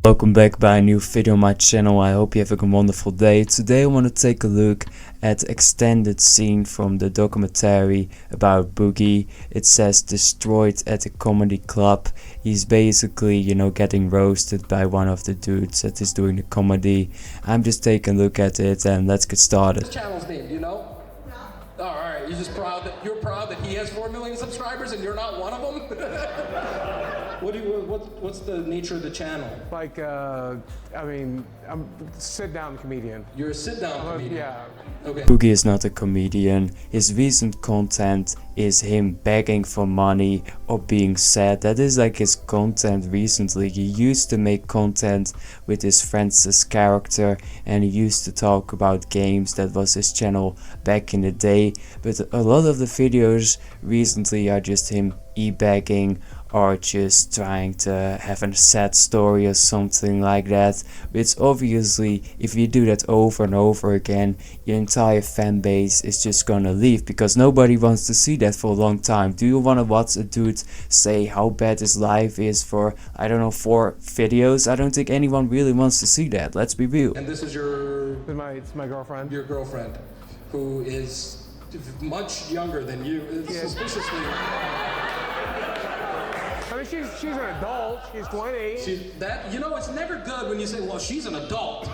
Welcome back by a new video on my channel. I hope you're having a wonderful day. Today I want to take a look at extended scene from the documentary about Boogie. It says destroyed at a comedy club. He's basically, getting roasted by one of the dudes that is doing the comedy. I'm just taking a look at it and let's get started. This channel's name, do you know? No. Oh, alright, you're proud that he has 4 million subscribers and you're not one of them? What's the nature of the channel? Like, I'm a sit-down comedian. You're a sit-down comedian? Yeah. Okay. Boogie is not a comedian. His recent content is him begging for money or being sad. That is like his content recently. He used to make content with his Francis character and he used to talk about games. That was his channel back in the day. But a lot of the videos recently are just him e-begging or just trying to have a sad story or something like that, which obviously if you do that over and over again, your entire fan base is just gonna leave because nobody wants to see that for a long time. Do you want to watch a dude say how bad his life is for, I don't know, 4 videos? I don't think anyone really wants to see that, let's be real. And this is It's my girlfriend. Your girlfriend, who is much younger than you, suspiciously. I mean, she's an adult. She's 20. It's never good when you say, well, she's an adult.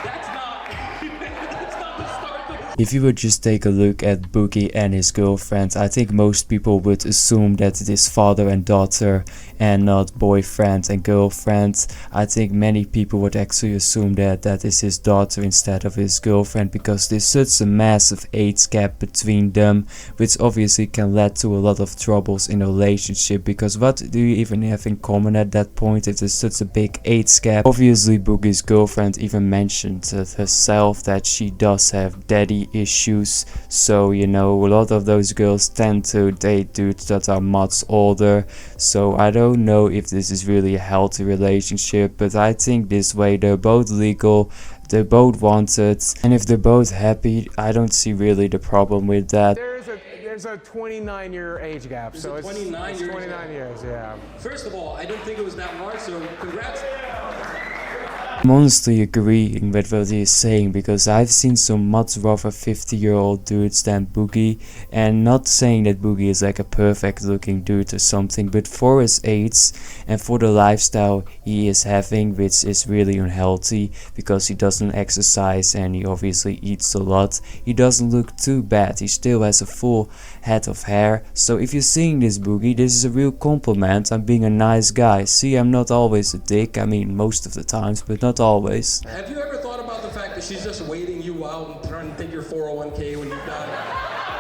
That's not the start of the... If you would just take a look at Boogie and his girlfriend, I think most people would assume that it is father and daughter and not boyfriend and girlfriend. I think many people would actually assume that that is his daughter instead of his girlfriend because there's such a massive age gap between them, which obviously can lead to a lot of troubles in a relationship, because what do you even have in common at that point if there's such a big age gap? Obviously Boogie's girlfriend even mentioned herself that she does have daddy issues, so a lot of those girls tend to date dudes that are much older. So I don't know if this is really a healthy relationship, but I think this way they're both legal, they both want it, and if they're both happy, I don't see really the problem with that. There's a 29-year age gap, There's so a it's 29 years. 29 years, yeah. First of all, I didn't think it was that large, so congrats. I'm honestly agreeing with what he is saying because I've seen some much rougher 50-year-old dudes than Boogie, and not saying that Boogie is like a perfect looking dude or something, but for his age and for the lifestyle he is having, which is really unhealthy because he doesn't exercise and he obviously eats a lot, he doesn't look too bad. He still has a full head of hair. So if you're seeing this, Boogie, this is a real compliment. I'm being a nice guy. See, I'm not always a dick, I mean most of the times, but not always. Have you ever thought about the fact that she's just waiting you out and trying to take your 401k when you're done?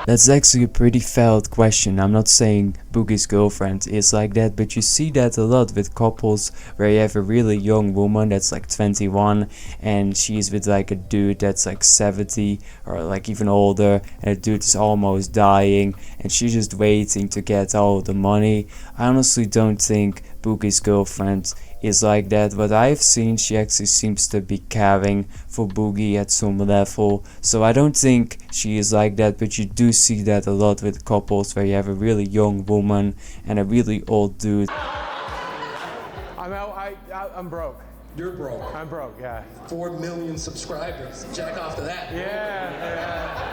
That's actually a pretty valid question. I'm not saying Boogie's girlfriend is like that, but you see that a lot with couples where you have a really young woman that's like 21 and she's with like a dude that's like 70 or like even older, and the dude is almost dying and she's just waiting to get all the money. I honestly don't think Boogie's girlfriend is like that. What I've seen, she actually seems to be caring for Boogie at some level, so I don't think she is like that, but you do see that a lot with couples where you have a really young woman and a really old dude. I'm broke. You're broke. I'm broke, yeah. 4 million subscribers. Jack off to that. Yeah.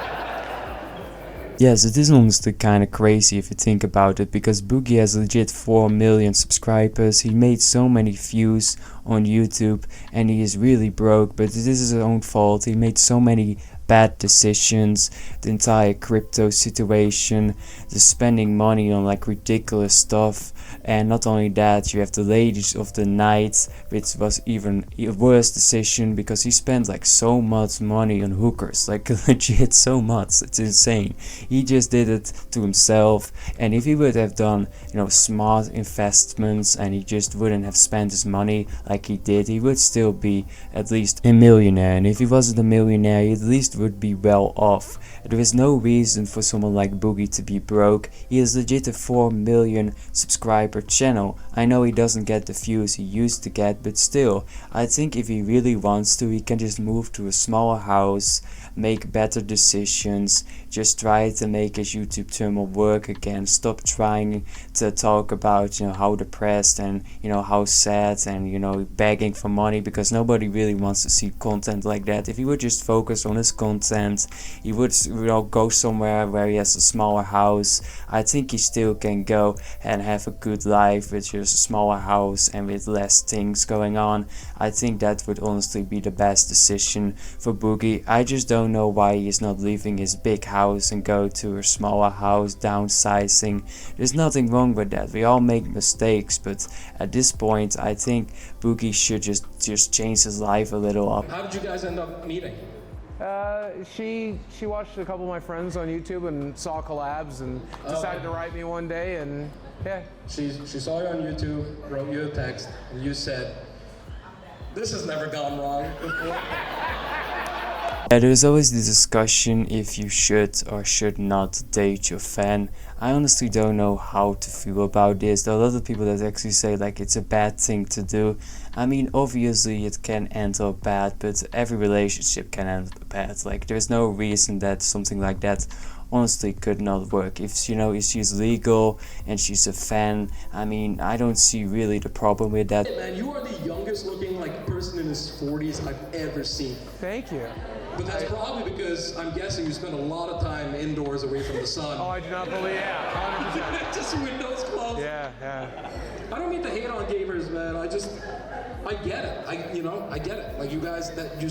Yes, it is honestly kinda crazy if you think about it, because Boogie has legit 4 million subscribers, he made so many views on YouTube and he is really broke, but this is his own fault. He made so many bad decisions, the entire crypto situation, the spending money on like ridiculous stuff, and not only that, you have the ladies of the night, which was even a worse decision because he spent like so much money on hookers, like legit so much, it's insane. He just did it to himself, and if he would have done smart investments and he just wouldn't have spent his money like he did, he would still be at least a millionaire, and if he wasn't a millionaire, he at least would be well off. There is no reason for someone like Boogie to be broke. He is legit a 4 million subscriber channel. I know he doesn't get the views he used to get, but still, I think if he really wants to, he can just move to a smaller house, make better decisions, just try to make his YouTube channel work again. Stop trying to talk about, you know, how depressed and, you know, how sad and, you know, begging for money, because nobody really wants to see content like that. If he would just focus on his content, he would, you know, go somewhere where he has a smaller house. I think he still can go and have a good life with just a smaller house and with less things going on. I think that would honestly be the best decision for Boogie. I just don't know why he is not leaving his big house and go to a smaller house, downsizing. There's nothing wrong with that. We all make mistakes, but at this point I think Boogie should just change his life a little up. How did you guys end up meeting? She watched a couple of my friends on YouTube and saw collabs and decided to write me one day, and yeah. She saw you on YouTube, wrote you a text, and you said, "This has never gone wrong before." Yeah, there's always the discussion if you should or should not date your fan. I honestly don't know how to feel about this. There are a lot of people that actually say like it's a bad thing to do. I mean, obviously it can end up bad, but every relationship can end up bad. Like, there's no reason that something like that honestly could not work. If, you know, if she's legal and she's a fan, I mean, I don't see really the problem with that. Hey man, you are the youngest looking like person in his 40s I've ever seen. Thank you. But that's probably because I'm guessing you spend a lot of time indoors away from the sun. Oh, I do not believe, yeah, 100%. Just windows closed. Yeah. I don't mean to hate on gamers, man. I get it. I get it. Like, you guys, that you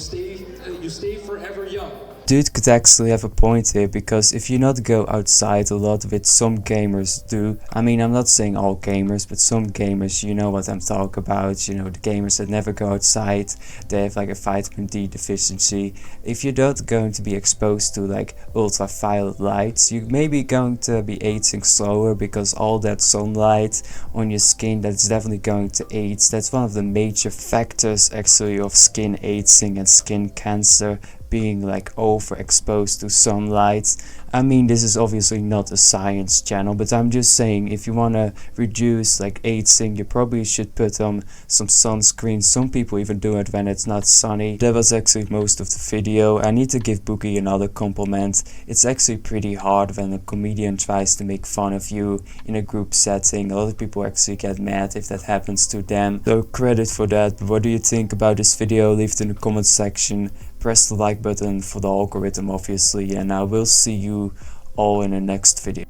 stay forever young. Dude could actually have a point here, because if you not go outside a lot, which some gamers do, I mean, I'm not saying all gamers, but some gamers, you know what I'm talking about, you know, the gamers that never go outside, they have like a vitamin D deficiency. If you're not going to be exposed to like ultraviolet lights, you may be going to be aging slower, because all that sunlight on your skin, that's definitely going to age. That's one of the major factors actually of skin aging and skin cancer, being like overexposed to sunlight. I mean, this is obviously not a science channel, but I'm just saying, if you want to reduce like aging, you probably should put on some sunscreen. Some people even do it when it's not sunny. That was actually most of the video. I need to give Boogie another compliment. It's actually pretty hard when a comedian tries to make fun of you in a group setting. A lot of people actually get mad if that happens to them, so credit for that. But what do you think about this video? Leave it in the comment section. Press the like button for the algorithm, obviously, and I will see you all in the next video.